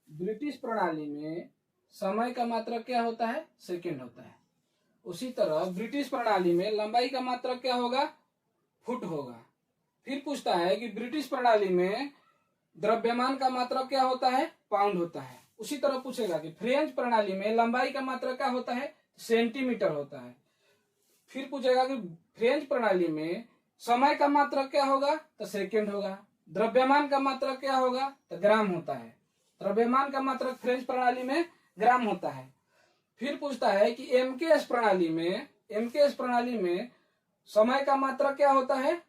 British प्रणाली में समय का मात्रक क्या होता है? सेकंड होता है। उसी तरह ब्रिटिश प्रणाली में लंबाई का मात्रक क्या होगा? फुट होगा। फिर पूछता है कि ब्रिटिश प्रणाली में द्रव्यमान का मात्रक क्या होता है? पाउंड होता है। उसी तरह पूछेगा कि फ्रेंच प्रणाली में लंबाई का मात्रक क्या होता है? सेंटीमीटर होता है। फिर पूछेगा कि फ्रेंच प्रणाली में समय का मात्रक क्या होगा? तो सेकंड होगा। द्रव्यमान का मात्रक क्या होगा? तो ग्राम होता है। द्रव्यमान का मात्रक फ्रेंच प्रणाली में ग्राम होता है। फिर पूछता है कि एमकेएस प्रणाली में समय का मात्रक क्या होता है?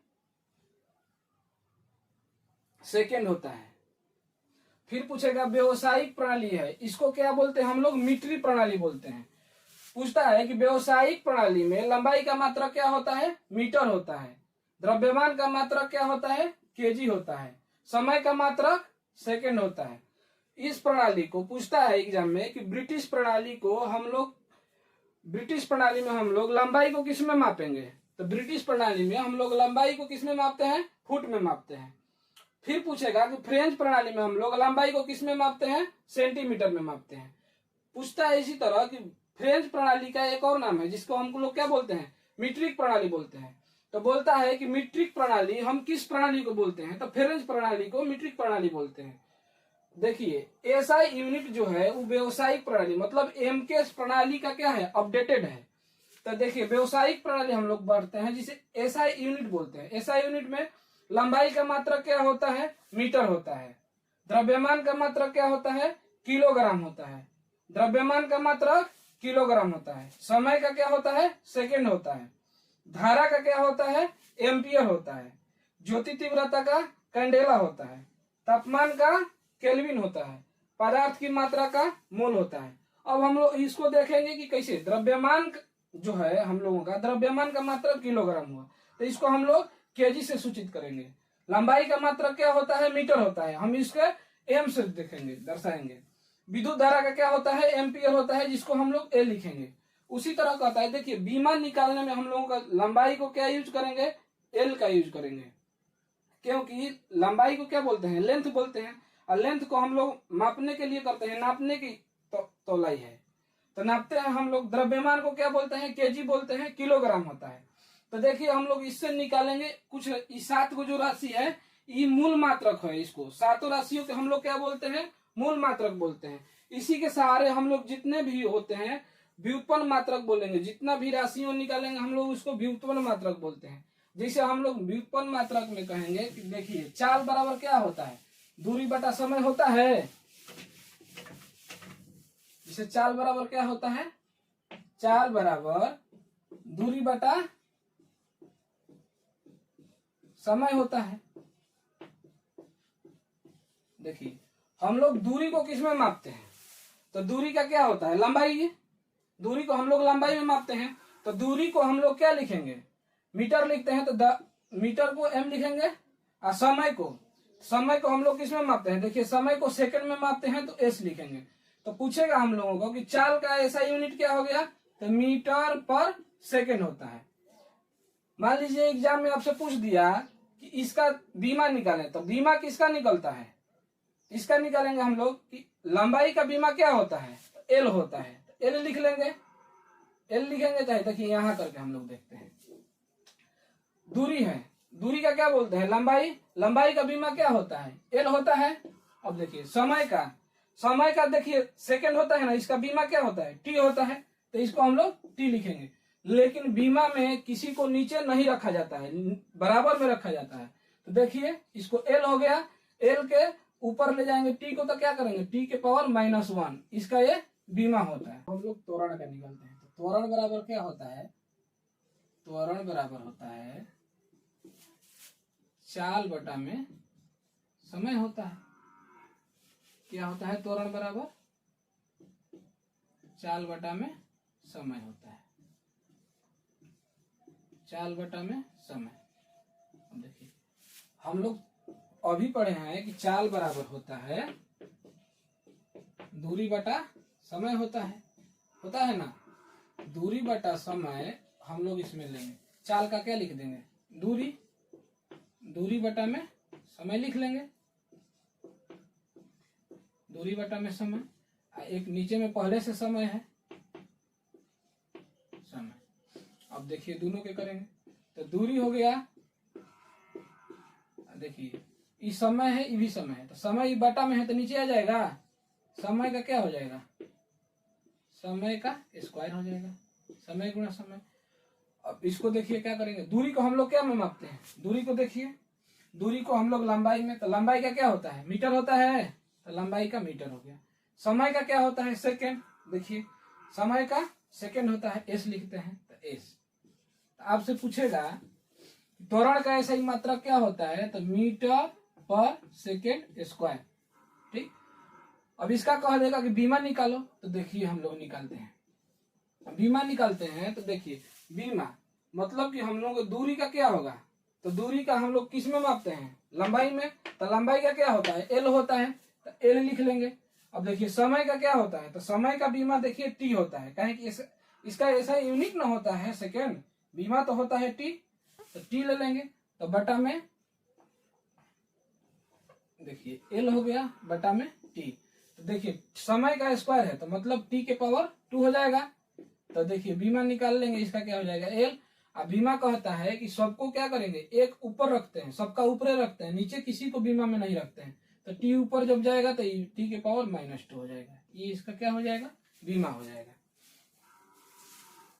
सेकंड होता है। फिर पूछेगा व्यवसायिक प्रणाली है, इसको क्या बोलते हैं हम लोग? मीट्रिक प्रणाली बोलते हैं। पूछता है कि व्यवसायिक प्रणाली में लंबाई का मात्रक क्या होता है? मीटर होता है। द्रव्यमान का मात्रक क्या होता है? केजी होता है। समय का मात्रक सेकंड होता है। इस प्रणाली को पूछता है एग्जाम में कि ब्रिटिश प्रणाली में हम लोग लंबाई को किस में मापेंगे? तो ब्रिटिश प्रणाली में हम लोग लंबाई को किस में मापते हैं? फुट में मापते हैं। फिर पूछेगा कि फ्रेंच प्रणाली में हम लोग लंबाई को किस में मापते हैं? सेंटीमीटर में मापते हैं। पूछता है इसी तरह कि फ्रेंच प्रणाली का एक और नाम है जिसको हम लोग क्या बोलते हैं? मीट्रिक प्रणाली बोलते हैं। तो बोलता है कि मीट्रिक प्रणाली हम किस प्रणाली को बोलते हैं? तो फ्रेंच प्रणाली को मीट्रिक प्रणाली बोलते हैं। देखिए एसआई यूनिट जो है वो व्यवसायिक प्रणाली मतलब एमकेएस प्रणाली का क्या है? अपडेटेड है। तो देखिए व्यवसायिक प्रणाली हम लोग बढ़ते हैं जिसे एसआई यूनिट बोलते हैं। एसआई यूनिट में लंबाई का मात्रक क्या होता है? मीटर होता है। द्रव्यमान का मात्रक क्या होता है? किलोग्राम होता है। द्रव्यमान का मात्रक किलोग्राम होता है। समय का क्या होता है? सेकंड होता है। धारा का क्या होता है? एम्पियर होता है। ज्योति तीव्रता का कैंडेला होता है। तापमान का केल्विन होता है। पदार्थ की मात्रा का मोल होता है। अब हम लोग इसको देखेंगे कि कैसे द्रव्यमान जो है हम लोगों का द्रव्यमान का मात्रक किलोग्राम हुआ, तो इसको हम लोग केजी से सूचित करेंगे। लंबाई का मात्रक क्या होता है? मीटर होता है। हम इसके एम से देखेंगे, दर्शाएंगे। विद्युत धारा का क्या होता है? एम्पियर होता है, जिसको हम लोग ए लिखेंगे। उसी तरह कहता है देखिए बीमा निकालने में हम लोगों का लंबाई को क्या यूज करेंगे? एल का यूज करेंगे, क्योंकि लंबाई को क्या बोलते हैं? लेंथ बोलते हैं। और लेंथ को हम लोग मापने के लिए करते हैं, नापने की तौलाई है। तो नापते हैं हम लोग। द्रव्यमान को क्या बोलते हैं? केजी बोलते हैं। किलोग्राम होता है। तो देखिए हम लोग इससे निकालेंगे कुछ 7 को जो राशि है ये मूल मात्रक है। इसको सातों राशियों के हम लोग क्या बोलते हैं? मूल मात्रक बोलते हैं। इसी के सहारे हम लोग जितने भी होते हैं व्युत्पन्न मात्रक बोलेंगे। जितना भी राशियों निकालेंगे हम लोग उसको व्युत्पन्न मात्रक बोलते हैं। जैसे हम लोग व्युत्पन्न मात्रक में कहेंगे कि देखिए चाल बराबर क्या होता है? दूरी बटा समय होता है। जैसे चाल बराबर क्या होता है? चाल बराबर दूरी बटा समय होता है। देखिए हम लोग दूरी को किस में मापते हैं? तो दूरी का क्या होता है? लंबाई। दूरी को हम लोग लंबाई में मापते हैं। तो दूरी को हम लोग क्या लिखेंगे? मीटर लिखते हैं, तो मीटर को एम लिखेंगे। और समय को हम लोग किस में मापते हैं? देखिए समय को सेकंड में मापते हैं, तो एस लिखेंगे। तो पूछेगा हम लोगों को कि चाल का ऐसा यूनिट क्या हो गया? तो मीटर पर सेकंड होता है। मान लीजिए एग्जाम में आपसे पूछ दिया कि इसका बीमा निकालें, तो बीमा किसका निकलता है? इसका निकालेंगे हम लोग कि लंबाई का बीमा क्या होता है? तो एल होता है। तो एल लिख लेंगे। एल लिखेंगे चाहे देखिए यहां करके हम लोग देखते हैं। दूरी है, दूरी का क्या बोलते हैं? लंबाई का बीमा क्या होता है? एल होता है। अब देखिए समय का देखिए सेकंड होता है ना, इसका बीमा क्या होता है? टी होता है। तो इसको हम लोग टी लिखेंगे। लेकिन बीमा में किसी को नीचे नहीं रखा जाता है, बराबर में रखा जाता है। तो देखिए इसको एल हो गया। एल के ऊपर ले जाएंगे टी को, तो क्या करेंगे? टी के पावर -1, इसका ये बीमा होता है। हम लोग त्वरण का निकालते हैं। तो त्वरण बराबर क्या होता है? त्वरण बराबर होता है चाल बटा में समय होता है। क्या होता है? त्वरण बराबर चाल बटा में समय होता है। चाल बटा में समय। देखिए हम लोग अभी पढ़े हैं कि चाल बराबर होता है दूरी बटा समय होता है ना। दूरी बटा समय हम लोग इसमें लेंगे। चाल का क्या लिख देंगे? दूरी बटा में समय लिख लेंगे। दूरी बटा में समय, एक नीचे में पहले से समय है समय। अब देखिए दोनों के करेंगे तो दूरी हो गया, देखिए ये समय है ये भी समय है, तो समय बटा में है तो नीचे आ जाएगा, समय का क्या हो जाएगा, समय का स्क्वायर हो जाएगा, समय गुणा समय। अब इसको देखिए क्या करेंगे, दूरी को हम लोग क्या में मापते हैं, दूरी को देखिए, दूरी को हम लोग लंबाई में, तो लंबाई का क्या होता है, मीटर होता है, तो लंबाई का मीटर हो गया। समय का क्या होता है, सेकेंड, देखिए समय का सेकेंड होता है, एस लिखते हैं तो एस। तो आपसे पूछेगा त्वरण का ऐसा ही मात्रा क्या होता है, तो मीटर पर सेकेंड स्क्वायर। ठीक, अब इसका कह देगा कि बीमा निकालो, तो देखिए हम लोग निकालते हैं, बीमा निकालते हैं तो देखिए बीमा मतलब कि हम लोग दूरी का क्या होगा, तो दूरी का हम लोग किस में मापते हैं, लंबाई में, तो लंबाई का क्या होता है, एल होता है, तो एल लिख लेंगे। अब देखिए समय का क्या होता है, तो समय का बीमा देखिए टी होता है, कहें कि इसका ऐसा यूनिक ना होता है सेकेंड, बीमा तो होता है टी, तो टी ले लेंगे, तो बटा में देखिए एल हो गया बटा में टी। तो देखिए समय का स्क्वायर है तो मतलब टी के पावर 2 हो जाएगा। तो देखिए बीमा निकाल लेंगे, इसका क्या हो जाएगा एल। अब बीमा कहता है कि सबको क्या करेंगे, एक ऊपर रखते हैं, सबका ऊपर रखते हैं, नीचे किसी को बीमा में नहीं रखते हैं, तो टी ऊपर जब जाएगा तो टी के पावर -2 हो जाएगा, ये इसका क्या हो जाएगा, बीमा हो जाएगा।